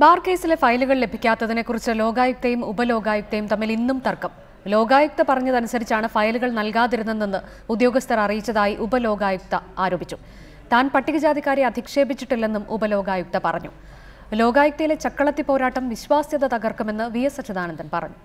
Bar കേസിലെ ഫയലുകൾ ലഭിക്കാത്തതിനെക്കുറിച്ച് ലോകായുക്തയും ഉപലോകായുക്തയും തമ്മിൽ ഇന്നും തർക്കം. ലോകായുക്ത പറഞ്ഞതനുസരിച്ചാണ് ഫയലുകൾ നൽകാതിരുന്നതെന്ന് ഉദ്യോഗസ്ഥർ അറിയിച്ചതായി ഉപലോകായുക്ത ആരോപിച്ചു. താൻ പട്ടികജാതിക്കാരെ അധിക്ഷേപിച്ചിട്ടില്ലെന്നും ഉപലോകായുക്ത പറഞ്ഞു. ലോകായുക്തയിലെ ചക്കളത്തി പോരാട്ടം വിശ്വാസ്യത തകർക്കുമെന്ന് വി.എസ്. അച്യുതാനന്ദൻ പറഞ്ഞു.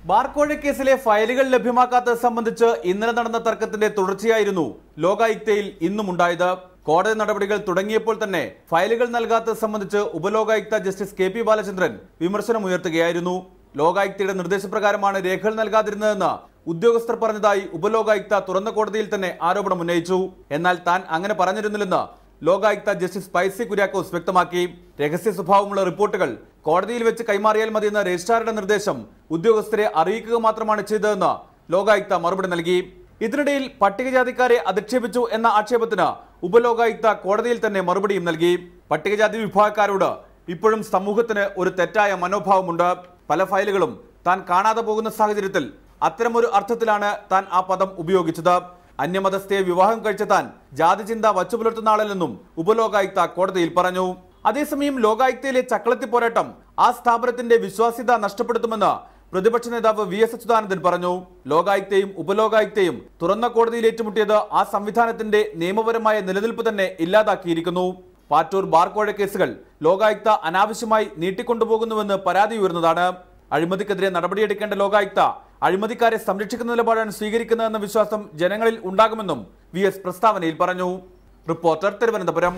ബാർക്കോഴ കേസിലെ ഫയലുകൾ ലഭ്യമാക്കാത്തത് സംബന്ധിച്ച് ഇന്നലെ നടന്ന തർക്കത്തിന്റെ തുടർച്ചയായിരുന്നു ലോകായുക്തയിൽ ഇന്നും ഉണ്ടായത്. കോടതി നടപടികൾ തുടങ്ങിയപ്പോൾ തന്നെ ഫയലുകൾ നൽകാത്തത് സംബന്ധിച്ച് ഉപലോകായുക്ത ജസ്റ്റിസ് കെ.പി. ബാലചന്ദ്രൻ വിമർശനമുയർത്തുകയായിരുന്നു. ലോകായുക്തയുടെ നിർദ്ദേശപ്രകാരമാണ് രേഖകൾ നൽകാതിരുന്നതെന്ന് ഉദ്യോഗസ്ഥർ പറഞ്ഞതായി ഉപലോകായുക്ത തുറന്ന കോടതിയിൽ തന്നെ ആരോപണം ഉന്നയിച്ചു. എന്നാൽ താൻ അങ്ങനെ പറഞ്ഞിരുന്നില്ലെന്ന് ലോകായുക്ത ജസ്റ്റിസ് പൈസി കുര്യാക്കോസ് വ്യക്തമാക്കി. രഹസ്യ സ്വഭാവമുള്ള റിപ്പോർട്ടുകൾ കോടതിയിൽ വെച്ച് കൈമാറിയാൽ മതിയെന്ന രജിസ്ട്രാറുടെ നിർദ്ദേശം ഉദ്യോഗസ്ഥരെ അറിയിക്കുക മാത്രമാണ് ചെയ്തതെന്ന് ലോകായുക്ത മറുപടി നൽകി. ഇതിനിടയിൽ പട്ടികജാതിക്കാരെ അധിക്ഷേപിച്ചു എന്ന ആക്ഷേപത്തിന് ഉപലോകായുക്ത കോടതിയിൽ തന്നെ മറുപടിയും നൽകി. പട്ടികജാതി വിഭാഗക്കാരോട് ഇപ്പോഴും സമൂഹത്തിന് ഒരു തെറ്റായ മനോഭാവമുണ്ട്. പല ഫയലുകളും താൻ കാണാതെ പോകുന്ന സാഹചര്യത്തിൽ അത്തരമൊരു അർത്ഥത്തിലാണ് താൻ ആ പദം ഉപയോഗിച്ചത്. അന്യമതസ്ഥയെ വിവാഹം കഴിച്ച താൻ ജാതി ചിന്ത വച്ചുപുലർത്തുന്ന ആളല്ലെന്നും ഉപലോകായുക്ത കോടതിയിൽ പറഞ്ഞു. അതേസമയം ലോകായുക്തയിലെ ചക്കളത്തി പോരാട്ടം ആ സ്ഥാപനത്തിന്റെ വിശ്വാസ്യത നഷ്ടപ്പെടുത്തുമെന്ന് പ്രതിപക്ഷ നേതാവ് വി.എസ്. അച്യുതാനന്ദൻ പറഞ്ഞു. ലോകായുക്തയും ഉപലോകായുക്തയും തുറന്ന കോടതിയിൽ ഏറ്റുമുട്ടിയത് ആ സംവിധാനത്തിന്റെ നിയമപരമായ നിലനിൽപ്പ് തന്നെ ഇല്ലാതാക്കിയിരിക്കുന്നു. പാറ്റൂർ ബാർക്കോഴ കേസുകൾ ലോകായുക്ത അനാവശ്യമായി നീട്ടിക്കൊണ്ടുപോകുന്നുവെന്ന് പരാതി ഉയർന്നതാണ്. അഴിമതിക്കെതിരെ നടപടിയെടുക്കേണ്ട ലോകായുക്ത അഴിമതിക്കാരെ സംരക്ഷിക്കുന്ന നിലപാടാണ് സ്വീകരിക്കുന്നതെന്ന വിശ്വാസം ജനങ്ങളിൽ ഉണ്ടാകുമെന്നും വി.എസ്. പ്രസ്താവനയിൽ പറഞ്ഞു. റിപ്പോർട്ടർ, തിരുവനന്തപുരം.